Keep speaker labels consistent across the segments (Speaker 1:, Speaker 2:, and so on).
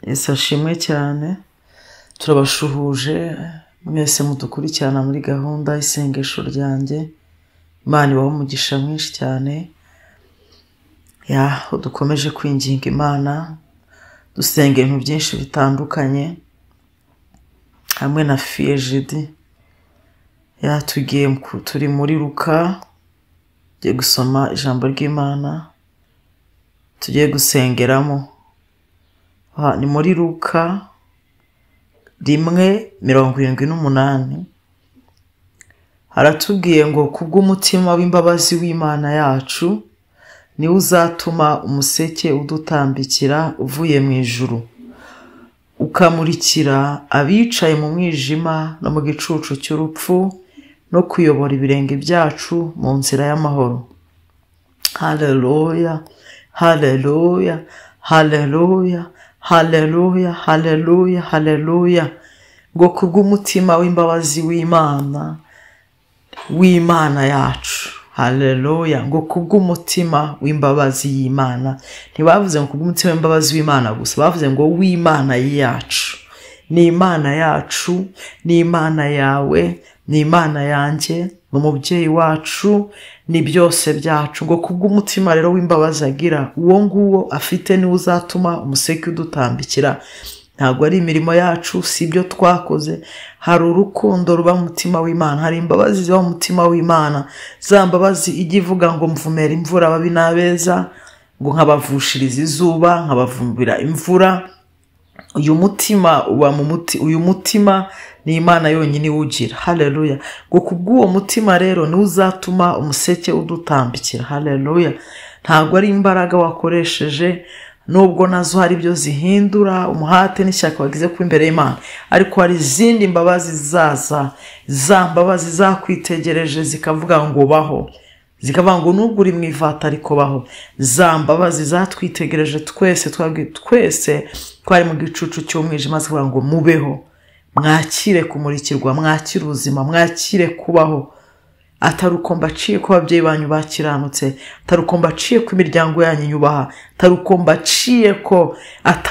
Speaker 1: Yesu ashimwe cyane. Turabashuhuje mwese mudukurikirana muri gahunda isengesho ryanjye. Imana ibahe umugisha mwinshi cyane. Dukomeje kwinginga Imana, dusenga ibintu byinshi bitandukanye hamwe na Egidie. Turi muri Luka, tugiye gusoma ijambo ry'Imana, tugiye gusengeramo. Ni muri Luka 1:78. Haratubwiye ngo kubw'umutima w'imbabazi w'Imana yacu ni uzatuma umuseke udutambikira uvuye mu ijuru, ukamurikira abicaye mu mwijima no mu gicucu cy'urupfu, no kuyobora ibirenge byacu mu nzira y'amahoro. Haleluya, haleluya, haleluya, haleluya, haleluya, haleluya. Ngo kubw'umutima w'imbabazi w'Imana yacu. Haleluya. Ngo kubw'umutima w'imbabazi y'Imana. Ntibavuze ngo kubw'umutima w'imbabazi w'Imana gusa, bavuze ngo w'Imana yacu. Ni Imana yacu, ni Imana yawe, ni Imana yanjye, n'umubyeyi wacu, ni byose byacu. Ngo kubw'umutima rero w'imbabazi agira, uwo nguwo afite ni uzatuma umuseke udutambikira. Ntabwo ari imirimo yacu, si ibyo twakoze. Hari urukundo ruba mu mutima w'Imana, hari imbabazi ziba mu mutima w'Imana. Za mbabazi ijya ivuga ngo mvumera imvura ababi n'abeza, ngo nkabavushiriza izuba, nkabavumbira imvura. Uyu mutima ni Imana yonyine iwugira. Haleluya. Ngo kubw'uwo mutima rero ni uzatuma umuseke udutambikira. Haleluya. Ntabwo ari imbaraga wakoresheje, nubwo nazo hari ibyo zihindura, umuhate n'ishyaka wagize ku imbere y'Imana, ariko hari izindi mbabazi zizaza. Za mbabazi zakwitegereje zikavuga ngo baho, zikavuga ngo nubwo uri mu ivata ariko baho. Za mbabazi zatwitegereje twese twari mu gicucu cy'umwijima, zikavuga ngo mubeho, mwakire kumurikirwa, mwakire ubuzima, mwakire kubaho. Atari uko mbaciye ko ababyeyi banyu bakiranutse, atari uko mbaciye ko imiryango yanyu yubaha, atari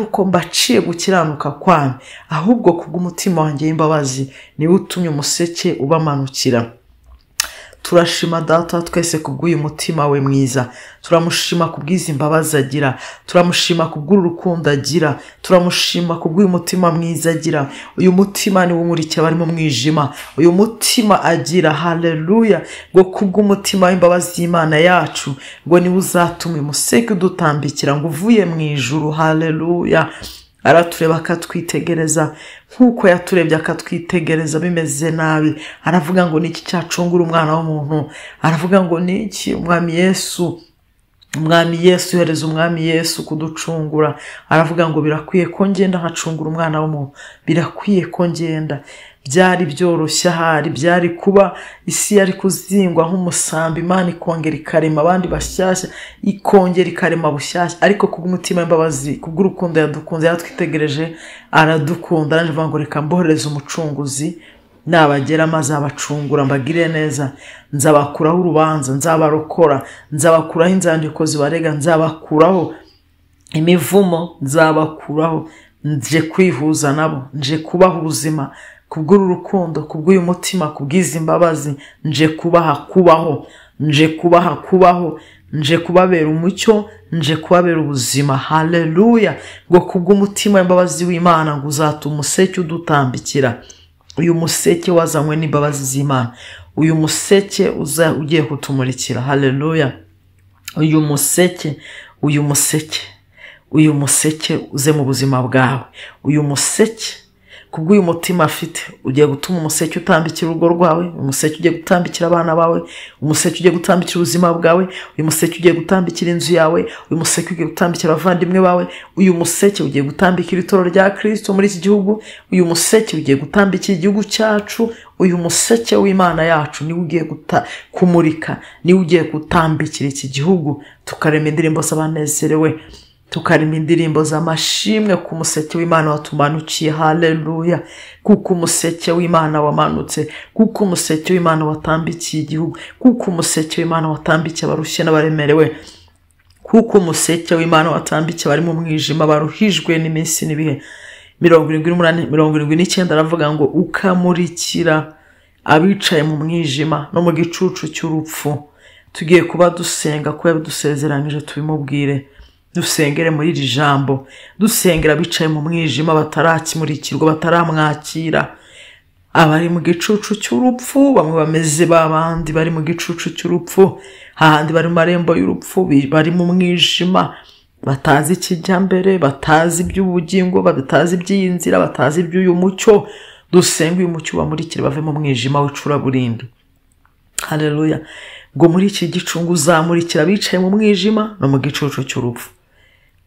Speaker 1: uko mbaciye gukiranuka kwanyu, ahubwo kubw'umutima wanjye w'imbabazi niwe utumye umuseke ubamanukira. Turashima Data twese kubw'uyu mutima we mwiza. Turamushima kubw'izi mbabazi agira, turamushima kubw'urukundo agira, turamushima kubw'uyu mutima mwiza agira. Uyu mutima ni umurikira bari mu mwijima, uyu mutima agira. Haleluya. Ngo kubw'umutima w'imbabazi y'Imana yacu, ngo ni uzatuma umuseke udutambikira ngo uvuye mu ijuru. Haleluya. Aratureba akatwitegereza nk'uko yaturebye akatwitegereza bimeze nabi. Aravuga ngo niki cyacungura umwana w'umuntu, aravuga ngo niki umwami Yesu yohereza umwami Yesu kuducungura. Aravuga ngo birakwiye ko ngenda nkacungura umwana w'umuntu, birakwiye ko ngenda. Byari byoroshye, ahari byari kuba isi yari kuzingwa nk'umusambi, Imana ikongera ikarema abandi bashyashya, ikongera ikarema bushyashya. Ariko kubw'umutima w'imbabazi, kubw'urukundo yadukunze, yatwitegereje aradukunda. Aravuga ngo reka mbohereze umucunguzi, nabagera maze abacungura mbagire neza. Nzabakuraho urubanza, nzabarokora, nzabakuraho inzandiko zibarega, nzabakuraho imivumo, nzabakuraho. Nje kwihuza nabo, nje kubaha ubuzima. Kubw'uru rukundo, kubw'uyu mutima, kubw'izi mbabazi, nje kubaha kubaho, nje kubaha kubaho, nje kubabera umucyo, nje kubabera ubuzima. Haleluya. Ngo kubw'umutima w'imbabazi w'Imana ngo uzatuma umuseke udutambikira. Uyu museke wazanywe n'imbabazi z'Imana, uyu museke ugiye kutumurikira. Haleluya. Uyu museke uze mu buzima bwawe. Uyu museke kubw'uyu mutima afite ugiye gutuma umuseke utambikira urugo rwawe, umuseke ugiye gutambikira abana bawe, umuseke ugiye gutambikira ubuzima bwawe, uyu museke ugiye gutambikira inzu yawe, uyu museke ugiye gutambikira abavandimwe bawe, uyu museke ugiye gutambikira itoro rya Kristo muri iki gihugu, uyu museke ugiye gutambikira igihugu cyacu. Uyu museke w'Imana yacu niwe ugiye kumurika, niwe ugiye gutambikira iki gihugu. Tukarema indirimbo z'abanezerewe, tukarima indirimbo z'amashimwe ku museke w'Imana watumanukiye. Haleluya. Kuko umuseke w'Imana wamanutse, kuko umuseke w'Imana watambikiye igihugu, kuko umuseke w'Imana watambikiye abarushye n'abaremerewe, kuko umuseke w'Imana watambike bari mu mwijima baruhijwe n'iminsi n'ibihe 78 aravuga ngo ukamurikira abicaye mu mwijima no mu gicucu cy'urupfu. Tugiye kuba dusenga ko yabidusezeranyije, tubimubwire, dusengere muri iri jambo, dusengera abicaye mu mwijima batarakimurikirwa, bataramwakira, abari mu gicucu cy'urupfu. Bamwe bameze babandi bari mu gicucu cy'urupfu, hahandi bari mu marembo y'urupfu, bari mu mwijima, batazi ikijya mbere, batazi iby'ubugingo, batazi iby'iyi nzira, batazi iby'uyu mucyo. Dusenga uyu mucyo bamurikire bave mu mwijima w'icuraburindi. Haleluya. Ngo muri iki gicungu uzamurikira abicaye mu mwijima no mu gicucu cy'urupfu,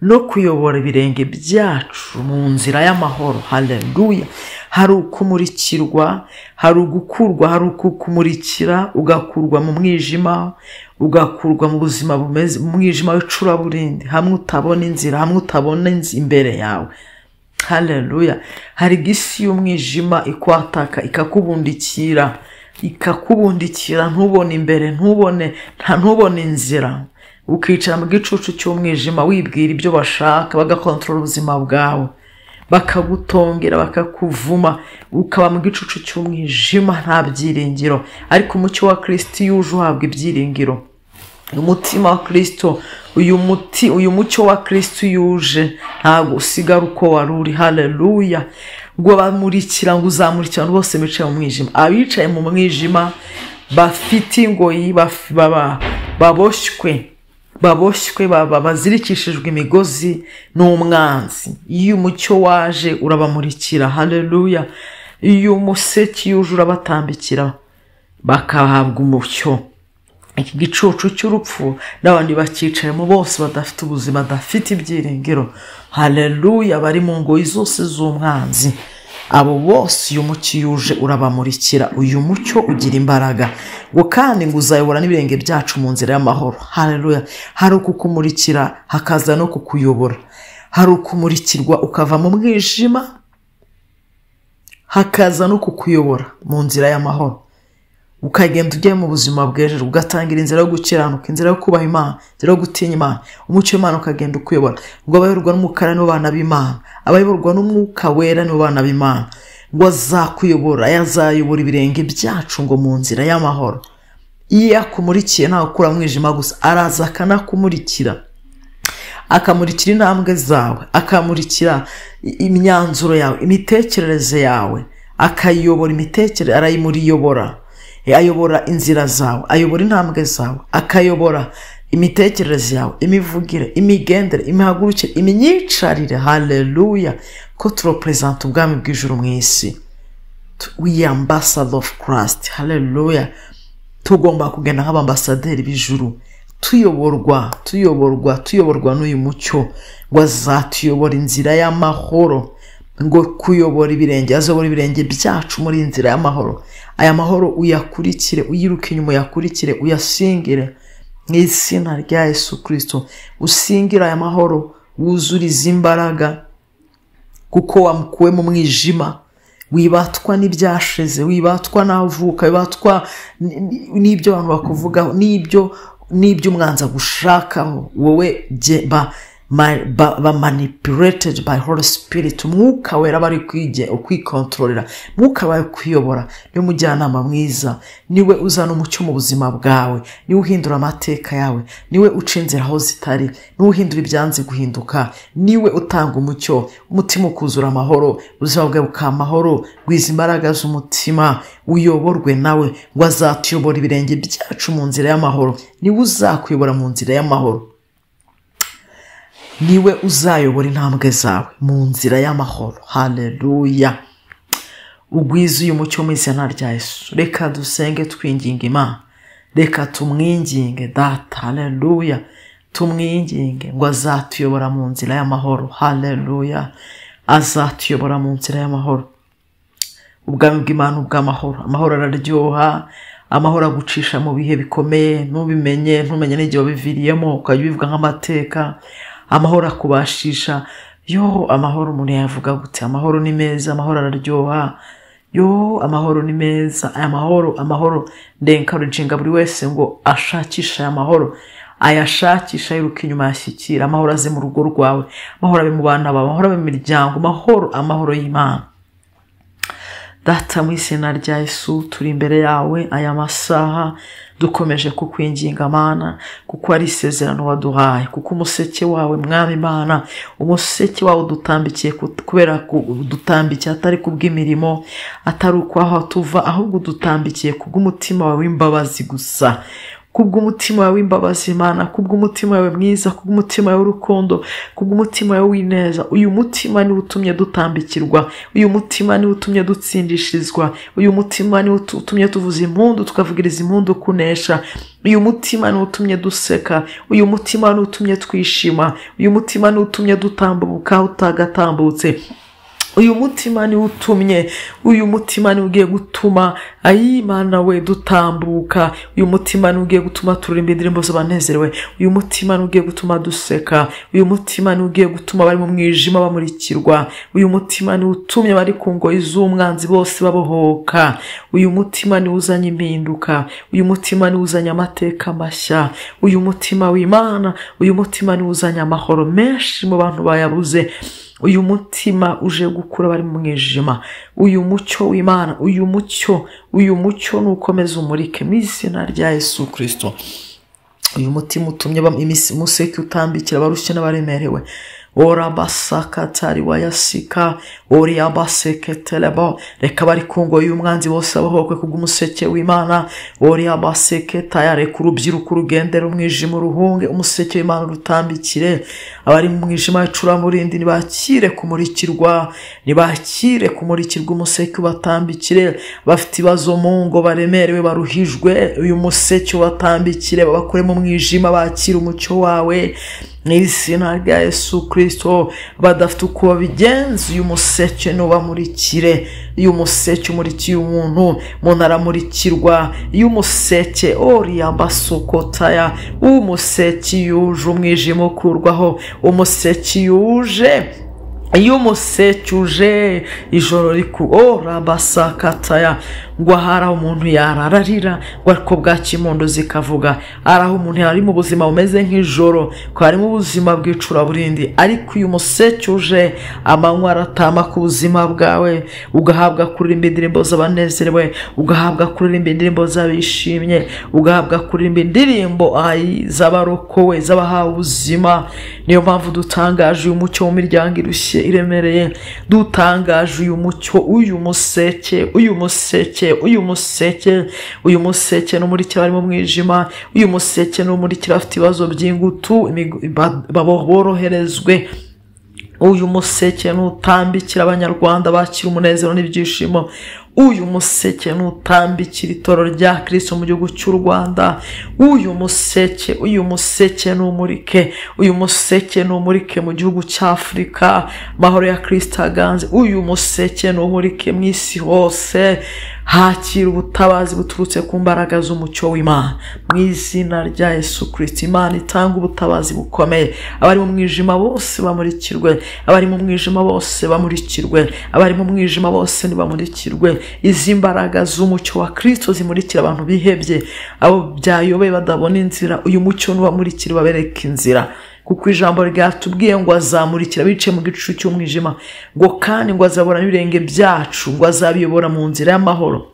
Speaker 1: no kuyobora ibirenge byacu mu nzira y'amahoro. Haleluya. Hari ukumurikirwa, hari ugukurwa, hari ukukumurikira ugakurwa mu mwijima, ugakurwa mu buzima bumeze mu mwijima w'icuraburindi, hamwe utabona inzira, hamwe utabona imbere yawe. Haleluya. Hari gisi y'umwijima ikwataka ikakubundikira, ntubone imbere, ntubone inzira, ukicara mu gicucu cy'umwijima wibwira ibyo bashaka, bagakontorora ubuzima bwawe, bakagutongera, bakakuvuma, ukaba mu gicucu cy'umwijima nta byiringiro. Ariko umucyo wa Kristo yuje uhabwa ibyiringiro. Umutima wa Kristo, uyu mucyo wa Kristo yuje ntago usigara uko waruri. Haleluya. Ngo bamurikira, ngo uzamurikira abantu bose bicaye mu mwijima. Abicaye mu mwijima bafite ingoyi, baboshywe, bazirikishijwe imigozi n'umwanzi. Iyo umucyo waje urabamurikira. Haleluya. Iyo umuseke yuje urabatambikira bakahabwa umucyo. Iki gicucu cy'urupfu n'abandi bakicayemo bose badafite ubuzima, badafite ibyiringiro. Haleluya. Bari mu ngoyi zose z'umwanzi, abo bose uyu mucyo yuje urabamurikira. Uyu mucyo ugira imbaraga, ngo kandi ngo uzayobora n'ibirenge byacu mu nzira y'amahoro. Haleluya. Hari ukukumurikira hakaza no kukuyobora. Hari ukumurikirwa ukava mu mwijima, hakaza no kukuyobora mu nzira y'amahoro, ukagenda ugiye mu buzima bw'ejo, ugatangira inzira yo gukiranuka, inzira yo kubaha Imana, inzira yo gutinya Imana. Umucyo w'Imana ukagenda ukuyobora. Ngo abayoborwa n'umukara nibo bana b'Imana, abayoborwa n'umwuka wera nibo bana b'Imana. Ngo azakuyobora, yazayobora ibirenge byacu ngo mu nzira y'amahoro. Iyo akumurikiye ntawe ukura mu mwijima gusa, araza akanakumurikira, akamurikira intambwe zawe, akamurikira imyanzuro yawe, imitekerereze yawe, akayobora imitekerereze, arayimuriyobora. Ayobora inzira zawe, ayobora intambwe zawe, akayobora imitekerereze yawe, imivugire, imigendere, imihagurukire, imyicarire. Haleluya. Ko turepresenta ubwami bw'ijuru mu isi. We ambassador of Christ. Haleluya. Tugomba kugenda nk'abambasaderi b'ijuru, tuyoborwa n'uyu mucyo. Ngo azatuyobora inzira y'amahoro, ngo kuyobora ibirenge, azobora ibirenge byacu muri inzira y'amahoro. Aya mahoro uyakurikire, uyiruke inyuma, uyakurikire, uyasingire mu izina rya Yesu Kristo. Usingire aya mahoro, wuzurize imbaraga, kuko wamukuwe mu mwijima. Wibatwa n'ibyashize, wibatwa naho uvuka, wibatwa n'ibyo abantu bakuvugaho, n'ibyo umwanza gushakaho. Wowe manipulated by Holy Spirit. Umwuka wera bari kwikontororera, mwuka wawe kuyobora. Niwe mujyanama mwiza, niwe uzana umucyo mu buzima bwawe, niwe uhindura amateka yawe, niwe uca inzira aho zitari, niwe uhindura ibyanze guhinduka, niwe utanga umucyo. Umutima ukuzura amahoro, ubuzima bwawe bukamahoro. Gwiza imbaraga z'umutima, uyoborwe nawe. Ngo azatuyobora ibirenge byacu mu nzira y'amahoro. Niwe uzakuyobora mu nzira y'amahoro, niwe uzayobora intambwe zawe mu nzira y'amahoro. Haleluya. Ugwiza uyu mucyo mu izina rya Yesu. Reka dusenge twinginga Imana, reka tumwinginge Data. Haleluya. Tumwinginge ngo azatuyobora mu nzira y'amahoro. Haleluya. Azatuyobora mu nzira y'amahoro. Ubwami bw'Imana ubw'amahoro. Amahoro araryoha, amahoro agucisha mu bihe bikomeye, ntumenye n'igihe wabiviriyemo, ukajya ubivuga nk'amateka. Amahoro akubashisha. Amahoro umuntu yavuga gute? Amahoro ni meza, amahoro araryoha. Amahoro ni meza. Aya mahoro ndencouraginga buri wese ngo ashakisha aya mahoro, ayashakisha yiruka inyuma yashyikira. Amahoro aze mu rugo rwawe, amahoro abe mu bana bawe, amahoro abe mu miryango, amahoro y'Imana. Data mu izina rya Yesu turi imbere yawe aya masaha dukomeje kukwinginga Mana, kuko ari isezerano waduhaye, kuko umuseke wawe Mwami Mana, umuseke wawe dutambikiye kubera dutambikiye atari kubw'imirimo, atari uko aho tuva, ahubwo dutambikiye kubw'umutima wawe w'imbabazi gusa, kubw'umutima wawe w'imbabazi Imana, kubw'umutima wawe mwiza, kubw'umutima wawe w'urukundo, kubw'umutima wawe w'ineza. Uyu mutima ni utumye dutambikirwa, uyu mutima ni utumye dutsindishirizwa, uyu mutima ni utumye tuvuza impundu tukavugiriza impundu kunesha, uyu mutima ni utumye duseka, uyu mutima ni utumye twishima, uyu mutima ni utumye dutambuka utagatambutse. Uyu mutima ni utumye, uyu mutima ni ugiye gutuma Imana we dutambuka, uyu mutima ni ugiye gutuma turirimba indirimbo z'abanezerewe, uyu mutima ni ugiye gutuma duseka, uyu mutima ni ugiye gutuma bari mu mwijima bamurikirwa, uyu mutima ni utumye bari ku ngoyi z'umwanzi bose babohoka, uyu mutima ni uzanye impinduka, uyu mutima ni uzanye amateka mashya, uyu mutima w'Imana, uyu mutima ni uzanye amahoro menshi mu bantu bayabuze. Uyu mutima uje gukura bari mu mwijima, uyu mucyo w'Imana, uyu mucyo nukomeza umurike mu izina rya Yesu Kristo. Uyu mutima utumye umuseke utambikira abarushye n'abaremerewe. Ora basaka tari wayasika, ori abaseke telebo, reka bari kungo y'umwanzi bose abahokwe kubw'umuseke w'Imana. Ori abaseke tayare kurubyiruko rugendera umwijima ruhunge, umuseke w'Imana rutambikire abari mu mwijima icura murindi, nibakire kumurikirwa, nibakire kumurikirwa, umuseke ubatambikire. Bafite ibibazo mu ngo baremerewe baruhijwe, uyu museke ubatambikire, babakure mu mwijima bakire umucyo wawe mu izina rya Yesu Kristo. Badafite uko babigenza, uyu museke nubamurikire, uyu museke umurikiye umuntu aramurikirwa, uyu museke oriyambasokotaya, umuseke yuje umwijima ukurwaho, umuseke yuje, iyo umuseke uje ijoro rabasakataya, ngo ahari aho umuntu yarararira, ngo ariko bwacya impundu zikavuga. Ari aho umuntu yari mu buzima bumeze nk'ijoro, ko harimo ubuzima bw'icuraburindi, ariko uyu museke uje amanywa aratama ku buzima bwawe, ugahabwa kuririmba indirimbo z'abanezerewe, ugahabwa kuririmba indirimbo z'abishimye, ugahabwa kuririmba indirimbo z'abarokowe, z'abahawe ubuzima. Niyo mpamvu dutangaje uyu mucyo mu miryango irushye iremereye, dutangaje uyu mucyo, uyu museke, uyu museke, uyu museke, uyu museke n'umurikira bari mu mwijima, uyu museke n'umurikira afite ibibazo by'ingutu boroherezwe, uyu museke n'utambikira abanyarwanda bakira umunezero n'ibyishimo, uyu museke n'utambikira itoro rya Kristo mu gihugu cy'u Rwanda. Uyu museke n'umurike, uyu museke n'umurike mu gihugu cy'Afrika, mahoro ya Kristo aganze. Uyu museke n'umurike mu isi hose, hakira ubutabazi buturutse ku mbaraga z'umucyo w'Imana mu izina rya Yesu Kristo. Imana itanga ubutabazi bukomeye, abari mu mwijima bose bamurikirwe, abari mu mwijima bose bamurikirwe, abari mu mwijima bose nibamurikirwe. Izi mbaraga z'umucyo wa Kristo zimurikira abantu bihebye, abo byayobeye badabona inzira, uyu mucyo nubamurikira babereka inzira, kuko ijambo ryatubwiye ngo azamurikira bice mu gicucu cy'umwijima, ngo kandi ngo azabona n'ibirenge byacu, ngo azabiyobora mu nzira y'amahoro.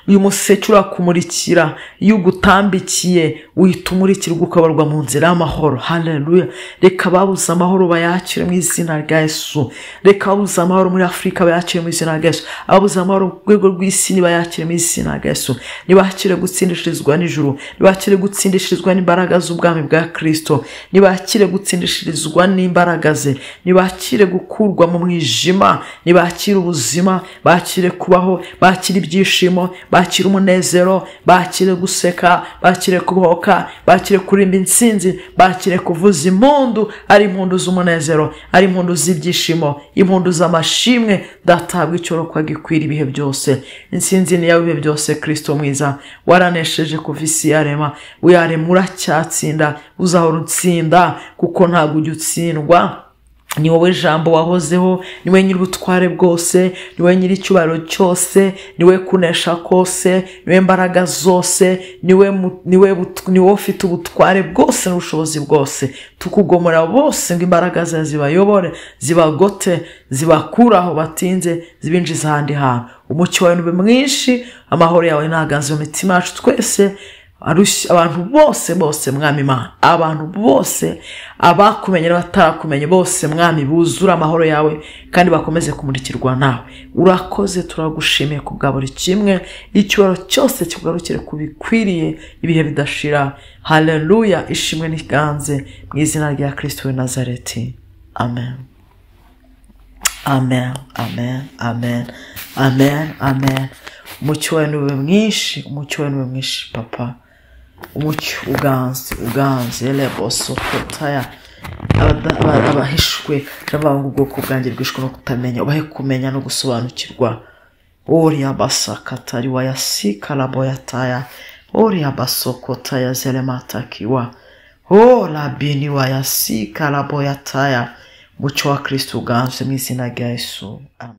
Speaker 1: Uyu museke urakumurikira, iyo ugutambikiye uhita umurikirwa ukabarwa mu nzira y'amahoro. Haleluya. Reka babuze amahoro bayakire mu izina rya Yesu, reka babuze amahoro muri Afurika bayakire mu izina rya Yesu, ababuze amahoro ku rwego rw'isi nibayakire mu izina rya Yesu, nibakire gutsindishirizwa n'ijuru, nibakire gutsindishirizwa n'imbaraga z'ubwami bwa Kristo, nibakire gutsindishirizwa n'imbaraga ze, nibakire gukurwa mu mwijima, nibakire ubuzima, bakire kubaho, bakire ibyishimo, bakire umunezero, bakire guseka, bakire kubohoka, bakire kurimba intsinzi, bakire kuvuza impundu, ari impundu z'umunezero, ari impundu z'ibyishimo, impundu z'amashimwe. Databwa icyorokwa gikwira ibihe byose, intsinzi ni yawe ibihe byose. Kristo mwiza, waranesheje kuva isi yarema, uyarema uracyatsinda, uzahora utsinda, kuko ntabwo ujya utsindwa. ni wowe jambo wahozeho, ni wowe nyiri ubutware bwose, ni wowe nyiri icyubahiro cyose, ni wowe kunesha kose, ni wowe mbaraga zose, ni wowe ufite ubutware bwose n'ubushobozi bwose. Tukugomora bose ngo imbaraga zawe zibayobore, zibagote, zibakuraho batinze, zibinjiza ahandi hantu. Umucyo wawe ube mwinshi, amahoro yawe naganze mu mitima yacu twese. Abantu bose mwami Imana, abantu bose abakumenye n'abatarakumenye bose mwami buzura amahoro yawe kandi bakomeze kumurikirwa nawe. Urakoze, turagushimiye ku bwa buri kimwe, icyubahiro cyose kigarukire kubikwiriye ibihe bidashira. Haleluya, ishimwe n'iganze mu izina rya Kristo w'i Nazareti. Amen. Amen, amen, amen, amen, amen. Umucyo wawe ube mwinshi, umucyo wawe ube mwinshi papa. Umucyo uganze leboso kotaya abahishwe n'abantu ubwoko bwanjye bwishwe no kutamenya, ubahe kumenya no gusobanukirwa. Oria basakatari wayasika laboyataya, oria basokotaya zelematakiwa, la bini wayasika laboyataya. Umucyo wa Kristo uganze mu izina rya Yesu. Amen.